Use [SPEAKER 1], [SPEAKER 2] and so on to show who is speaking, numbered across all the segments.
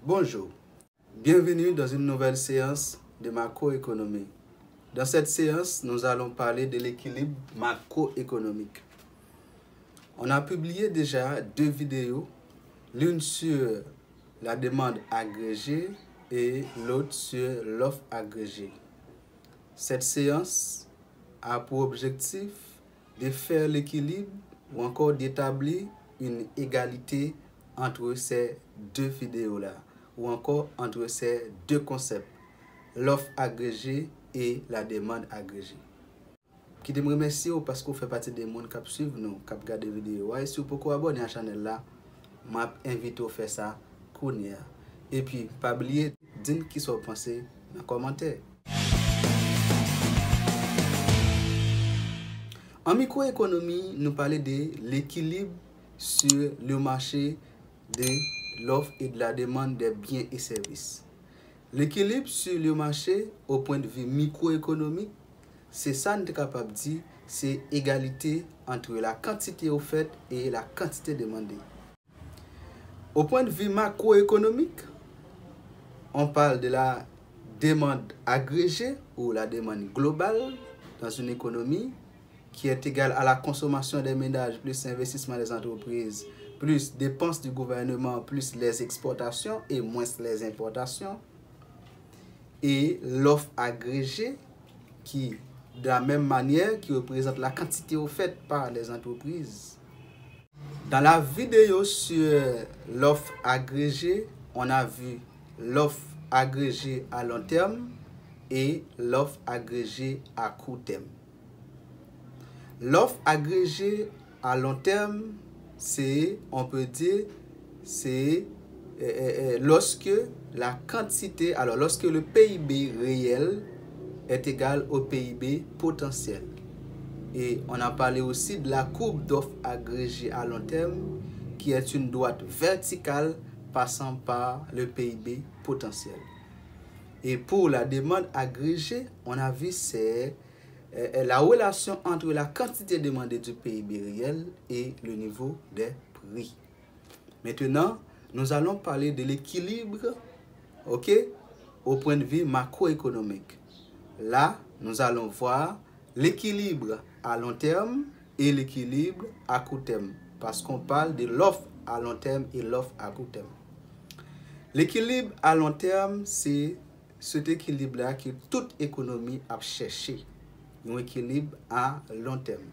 [SPEAKER 1] Bonjour, bienvenue dans une nouvelle séance de macroéconomie. Dans cette séance, nous allons parler de l'équilibre macroéconomique. On a publié déjà 2 vidéos, l'une sur la demande agrégée et l'autre sur l'offre agrégée. Cette séance a pour objectif de faire l'équilibre ou encore d'établir une égalité entre ces 2 vidéos-là, ou encore entre ces 2 concepts, l'offre agrégée et la demande agrégée. Je te remercie parce que vous faites partie des gens qui suivent nous, qui regardent les vidéos. Et si vous pouvez abonner à la chaîne là, je m'invite à faire ça. Et puis, pas oublier de dire qui sont pensés dans les commentaires. En microéconomie, nous parlons de l'équilibre sur le marché de l'offre et de la demande des biens et services. L'équilibre sur le marché au point de vue microéconomique, c'est ça nous sommes capables de dire, c'est égalité entre la quantité offerte et la quantité demandée. Au point de vue macroéconomique, on parle de la demande agrégée ou la demande globale dans une économie qui est égale à la consommation des ménages plus l'investissement des entreprises plus dépenses du gouvernement plus les exportations et moins les importations. Et l'offre agrégée qui, de la même manière, qui représente la quantité offerte par les entreprises. Dans la vidéo sur l'offre agrégée, on a vu l'offre agrégée à long terme et l'offre agrégée à court terme. L'offre agrégée à long terme, c'est, on peut dire, c'est lorsque la quantité, alors lorsque le PIB réel est égal au PIB potentiel. Et on a parlé aussi de la courbe d'offre agrégée à long terme, qui est une droite verticale passant par le PIB potentiel. Et pour la demande agrégée, on a vu c'est la relation entre la quantité demandée du PIB réel et le niveau des prix. Maintenant, nous allons parler de l'équilibre, au point de vue macroéconomique. Là, nous allons voir l'équilibre à long terme et l'équilibre à court terme, parce qu'on parle de l'offre à long terme et l'offre à court terme. L'équilibre à long terme, c'est cet équilibre-là que toute économie a cherché, un équilibre à long terme.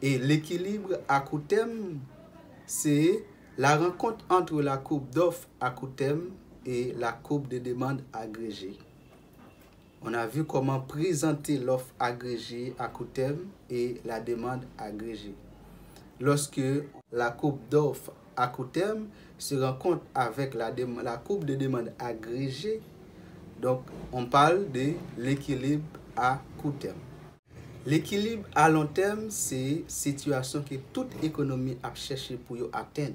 [SPEAKER 1] Et l'équilibre à court terme, c'est la rencontre entre la courbe d'offre à court terme et la courbe de demande agrégée. On a vu comment présenter l'offre agrégée à court terme et la demande agrégée. Lorsque la courbe d'offre à court terme se rencontre avec la courbe de demande agrégée, donc on parle de l'équilibre à court terme. L'équilibre à long terme, c'est une situation que toute économie a cherché pour atteindre.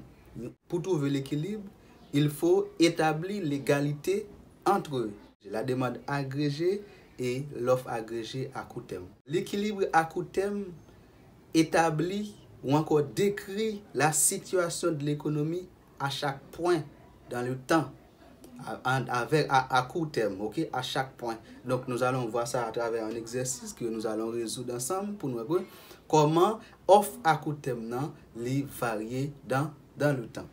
[SPEAKER 1] Pour trouver l'équilibre, il faut établir l'égalité entre la demande agrégée et l'offre agrégée à court terme. L'équilibre à court terme établit ou encore décrit la situation de l'économie à chaque point dans le temps, à court terme, à chaque point. Donc nous allons voir ça à travers un exercice que nous allons résoudre ensemble pour nous voir comment offre à court terme les varier dans le temps.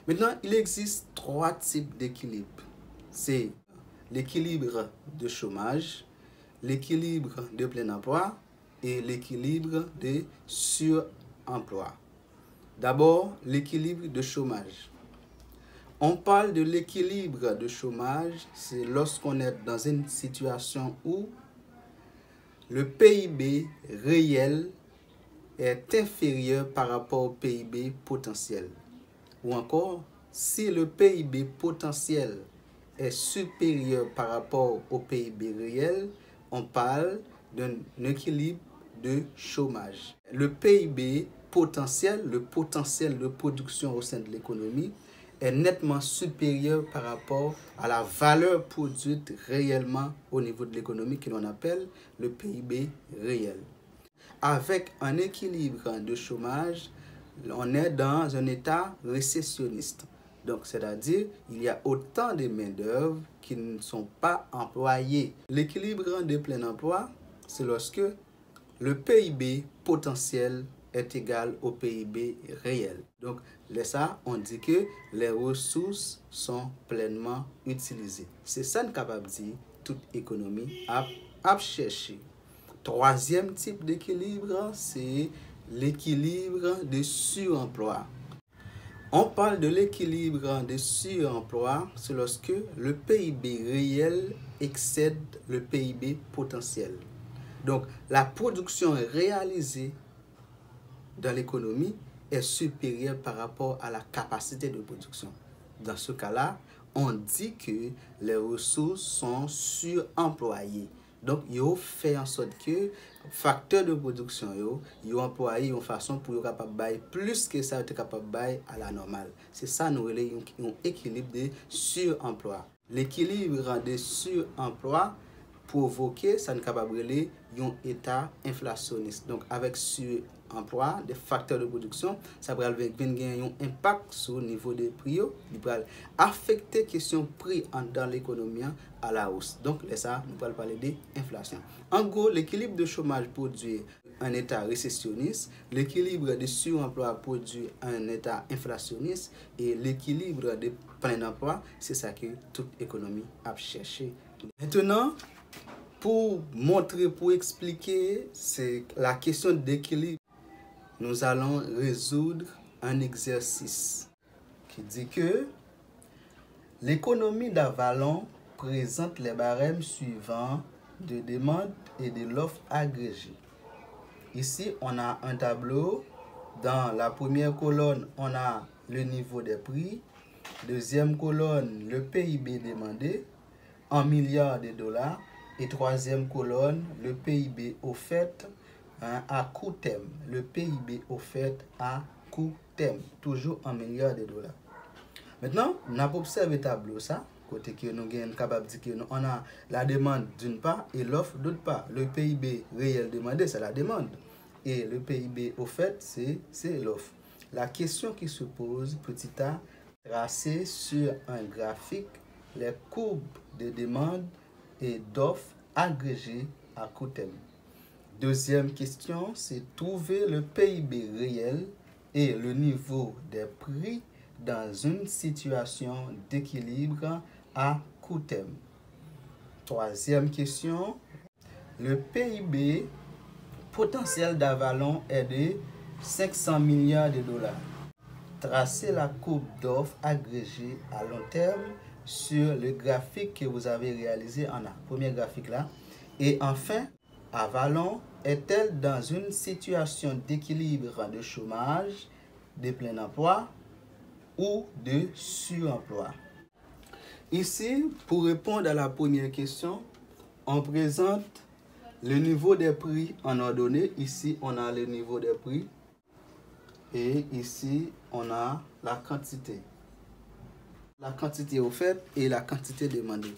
[SPEAKER 1] Maintenant, il existe 3 types d'équilibre. C'est l'équilibre de chômage, l'équilibre de plein emploi et l'équilibre de suremploi. D'abord, l'équilibre de chômage. On parle de l'équilibre de chômage, c'est lorsqu'on est dans une situation où le PIB réel est inférieur par rapport au PIB potentiel. Ou encore, si le PIB potentiel est supérieur par rapport au PIB réel, on parle d'un équilibre de chômage. Le PIB potentiel, le potentiel de production au sein de l'économie, est nettement supérieur par rapport à la valeur produite réellement au niveau de l'économie que l'on appelle le PIB réel. Avec un équilibre de chômage, on est dans un état récessionniste. Donc, c'est-à-dire, il y a autant de main-d'œuvre qui ne sont pas employées. L'équilibre de plein emploi, c'est lorsque le PIB potentiel est égal au PIB réel. Donc, ça, on dit que les ressources sont pleinement utilisées. C'est ça qu'on est capable de dire, toute économie a cherché. Troisième type d'équilibre, c'est l'équilibre de suremploi. On parle de l'équilibre de suremploi, c'est lorsque le PIB réel excède le PIB potentiel. Donc, la production réalisée dans l'économie est supérieure par rapport à la capacité de production. Dans ce cas-là, on dit que les ressources sont suremployées. Donc, il fait en sorte que facteur de production, ils employé une façon pour capable bailler plus que ça, capable bailler à la normale. C'est ça nous relève un équilibre de suremploi. L'équilibre de suremploi provoquer ça nous capable de un état inflationniste. Donc avec suremploi des facteurs de production, ça va avoir un impact sur le niveau des prix, il va affecter question prix dans l'économie à la hausse. Donc ça nous allons parler d'inflation. En gros, l'équilibre de chômage produit un état récessionniste, l'équilibre de suremploi produit un état inflationniste et l'équilibre de plein emploi, c'est ça que toute économie a cherché. Maintenant, pour montrer, pour expliquer, c'est la question d'équilibre. Nous allons résoudre un exercice qui dit que l'économie d'Avalon présente les barèmes suivants de demande et de l'offre agrégée. Ici, on a un tableau. Dans la première colonne, on a le niveau des prix. Deuxième colonne, le PIB demandé en milliards de dollars. Et troisième colonne, le PIB offert à court terme. Le PIB offert à court terme, toujours en milliards de dollars. Maintenant, on a observé le tableau, ça, côté que nous sommes capables de dire que on a la demande d'une part et l'offre d'autre part. Le PIB réel demandé, c'est la demande. Et le PIB offert, c'est l'offre. La question qui se pose, petit a, tracer sur un graphique les courbes de demande et d'offres agrégées à court terme. Deuxième question, c'est trouver le PIB réel et le niveau des prix dans une situation d'équilibre à court terme. Troisième question, le PIB potentiel d'Avalon est de 500 milliards de dollars. Tracez la courbe d'offres agrégée à long terme sur le graphique que vous avez réalisé en A. Premier graphique là. Et enfin, Avalon est-elle dans une situation d'équilibre de chômage, de plein emploi ou de suremploi? Ici, pour répondre à la première question, on présente le niveau des prix en ordonnée. Ici, on a le niveau des prix. Et ici, on a la quantité. La quantité offerte et la quantité demandée.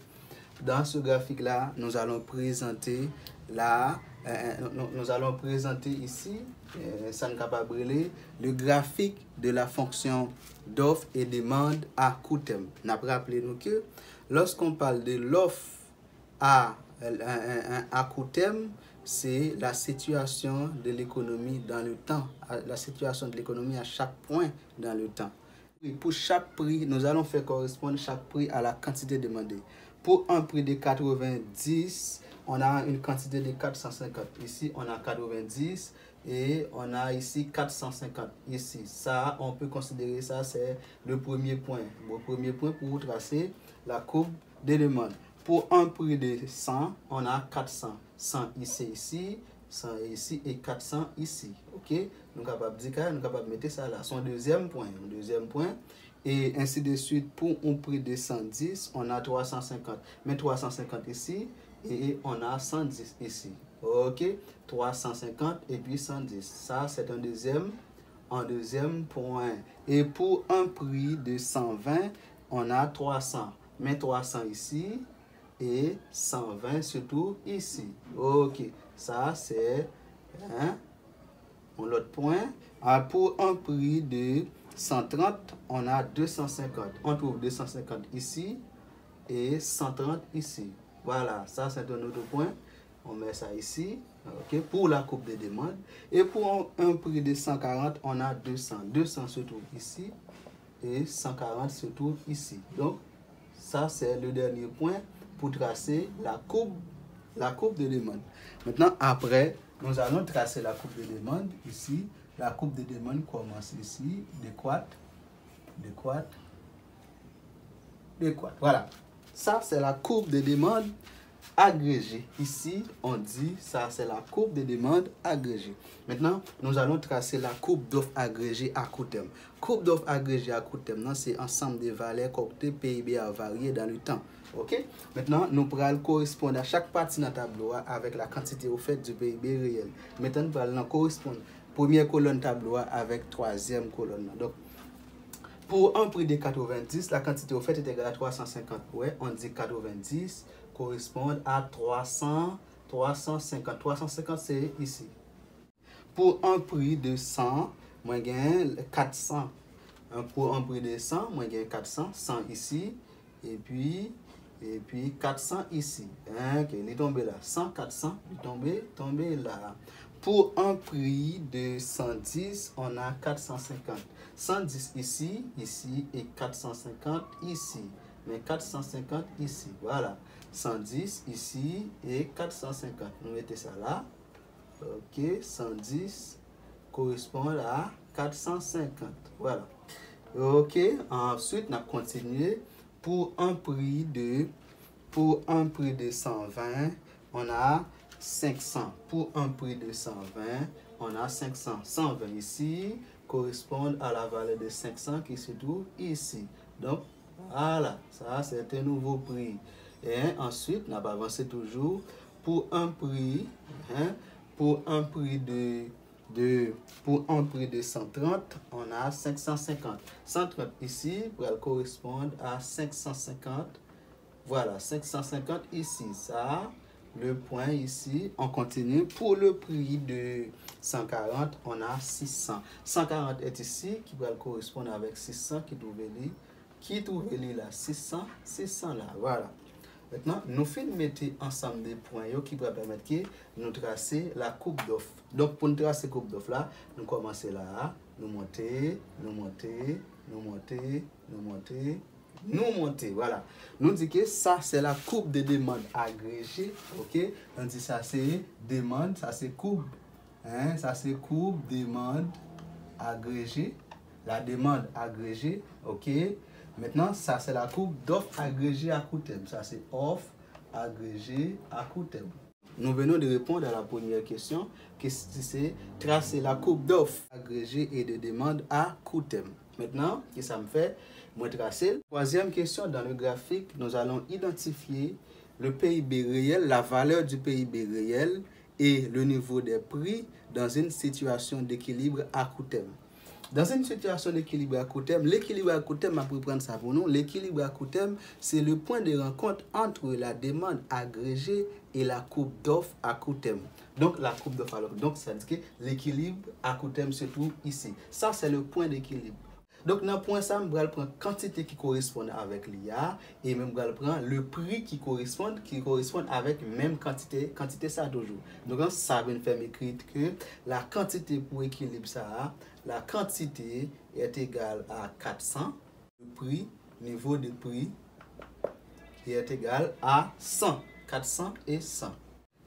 [SPEAKER 1] Dans ce graphique-là, nous allons présenter ici, ça nous capable le graphique de la fonction d'offre et demande à court terme. Rappelez-nous que lorsqu'on parle de l'offre à court terme, c'est la situation de l'économie dans le temps, la situation de l'économie à chaque point dans le temps. Et pour chaque prix, nous allons faire correspondre chaque prix à la quantité demandée. Pour un prix de 90, on a une quantité de 450. Ici, on a 90 et on a ici 450. Ici, ça, on peut considérer ça, c'est le premier point. Le premier point pour tracer la courbe des demandes. Pour un prix de 100, on a 400. 100 ici, 100 ici et 400 ici. Ok? Nous sommes capables de dire, nous sommes capables de mettre ça là. Son deuxième point. Et ainsi de suite, pour un prix de 110, on a 350. Mais 350 ici et on a 110 ici. Ok? 350 et puis 110. Ça, c'est un deuxième point. Et pour un prix de 120, on a 300. Mais 300 ici et 120 surtout ici. Ok, ça c'est l'autre point. Pour un prix de 130, on a 250. On trouve 250 ici et 130 ici. Voilà, ça c'est un autre point. On met ça ici, ok, pour la coupe de demande. Et pour un prix de 140, on a 200. 200 se trouve ici et 140 se trouve ici. Donc, ça c'est le dernier point pour tracer la coupe de demande. Maintenant, après, nous allons tracer la coupe de demande ici. La coupe de demande commence ici, décroître. Voilà. Ça, c'est la courbe de demande agrégée. Ici, on dit ça, c'est la courbe de demande agrégée. Maintenant, nous allons tracer la courbe d'offre agrégée à court terme. Courbe d'offre agrégée à court terme, c'est ensemble des valeurs côté PIB à varier dans le temps. Ok? Maintenant, nous pourrons correspondre à chaque partie dans le tableau avec la quantité offerte du PIB réel. Maintenant, nous pourrons correspondre première colonne tableau avec troisième colonne. Donc, pour un prix de 90, la quantité offerte est égale à 350. Ouais, on dit 90 correspond à 350. 350, c'est ici. Pour un prix de 100, moi gagne 400. Pour un prix de 100, moi gagne 400. 100 ici. Et puis 400 ici. Ok, il est tombé là. 100, 400, il est tombé là. Pour un prix de 110, on a 450. 110 ici, ici et 450 ici. Mais 450 ici. Voilà. 110 ici et 450. Nous mettons ça là. Ok. 110 correspond à 450. Voilà. Ok. Ensuite, on a continué. Pour un prix de 120, on a 500. Pour un prix de 120, on a 500. 120 ici correspond à la valeur de 500 qui se trouve ici. Donc, voilà, ça c'est un nouveau prix. Et ensuite, on va avancer toujours pour un prix, pour un prix de 130, on a 550. 130 ici pour correspondre à 550. Voilà, 550 ici. Ça, le point ici, on continue. Pour le prix de 140, on a 600. 140 est ici, qui va correspondre avec 600 qui trouve là. 600 là. Voilà. Maintenant, nous finissons mettre ensemble des points qui vont permettre de nous tracer la coupe d'offre. Donc, pour nous tracer la coupe d'offre là, nous commençons là, nous monter, voilà. Nous disons que ça, c'est la coupe de demande agrégée, ok? On dit ça, c'est demande, ça, c'est coupe, ça, c'est coupe, demande agrégée, la demande agrégée, ok? Maintenant, ça, c'est la coupe d'offre agrégée à court terme. Ça, c'est offre agrégée à court terme. Nous venons de répondre à la première question, qui c'est tracer la coupe d'offre agrégée et de demande à court terme. Maintenant, qu'est-ce que ça me fait? Moi, tracer. Troisième question, dans le graphique, nous allons identifier le PIB réel, la valeur du PIB réel et le niveau des prix dans une situation d'équilibre à court terme. Dans une situation d'équilibre à court terme, l'équilibre à court terme, pour prendre ça pour nous, l'équilibre à court terme, c'est le point de rencontre entre la demande agrégée et la coupe d'offre à court terme. Donc, la coupe d'offre à court terme. Donc, ça dit que l'équilibre à court terme se trouve ici. Ça, c'est le point d'équilibre. Donc, dans le point ça, je vais prendre quantité qui correspond avec l'IA et même je vais prendre le prix qui correspond avec même quantité ça toujours. Donc, ça va faire m'écrire que la quantité pour équilibre ça, la quantité est égale à 400, le prix, niveau de prix est égal à 100, 400 et 100.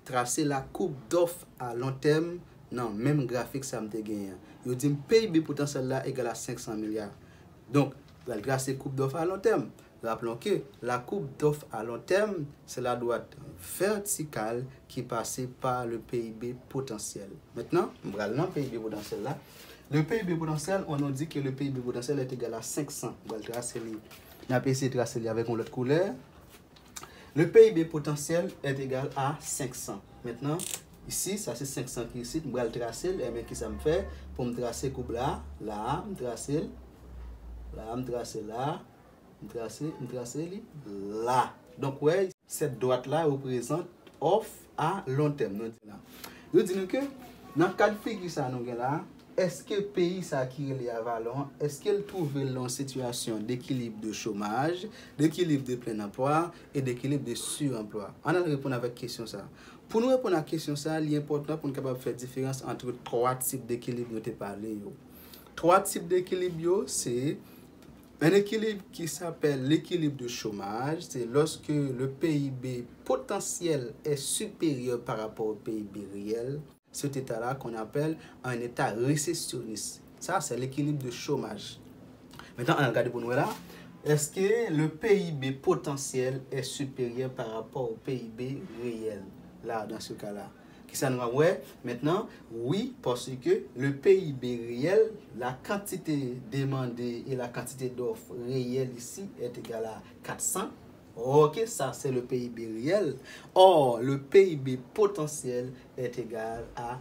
[SPEAKER 1] Tracer la coupe d'offre à long terme, non, même graphique ça me gagné. Je dis PIB potentiel là égal à 500 milliards. Donc, on va tracer coupe d'offre à long terme. Rappelons que la coupe d'offre à long terme, c'est la droite verticale qui passe par le PIB potentiel. Maintenant, on va aller dans le PIB potentiel là. Le PIB potentiel, on nous dit que le PIB potentiel est égal à 500. On va le tracer. On a essayé de tracer avec une autre couleur. Le PIB potentiel est égal à 500. Maintenant, ici, ça c'est 500 qui est ici. On va le tracer. Mais qu'est-ce que ça me fait? Pour me tracer coupe là, me tracer là, là. Donc, ouais, cette droite-là représente offre à long terme. Nous disons que dans le cas de figure, ça nous là, est-ce que le pays ça qui est Avalon, est-ce qu'elle trouve une situation d'équilibre de chômage, d'équilibre de plein emploi et d'équilibre de suremploi? On a répondre avec question ça. Pour nous répondre à la question ça, il est important pour nous capable faire différence entre trois types d'équilibre dont tu parlé. Trois types d'équilibre, c'est un équilibre qui s'appelle l'équilibre de chômage, c'est lorsque le PIB potentiel est supérieur par rapport au PIB réel. Cet état-là qu'on appelle un état récessionniste. Ça, c'est l'équilibre de chômage. Maintenant, on regarde pour nous là. Est-ce que le PIB potentiel est supérieur par rapport au PIB réel? Là, dans ce cas-là. Qui ça nous va? Ouais, maintenant, oui, parce que le PIB réel, la quantité demandée et la quantité d'offres réelles ici est égale à 400. Ok, ça c'est le PIB réel. Or, le PIB potentiel est égal à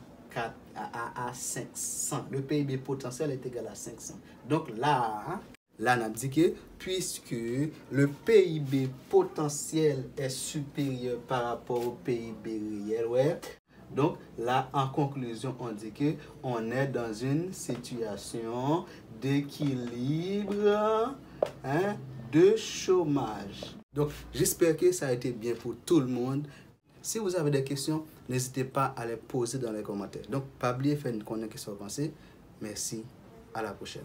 [SPEAKER 1] 500. Le PIB potentiel est égal à 500. Donc là, on a dit que puisque le PIB potentiel est supérieur par rapport au PIB réel, ouais. Donc là, en conclusion, on dit que on est dans une situation d'équilibre, de chômage. Donc, j'espère que ça a été bien pour tout le monde. Si vous avez des questions, n'hésitez pas à les poser dans les commentaires. Donc, pas oublier de faire une question pensée. Merci, à la prochaine.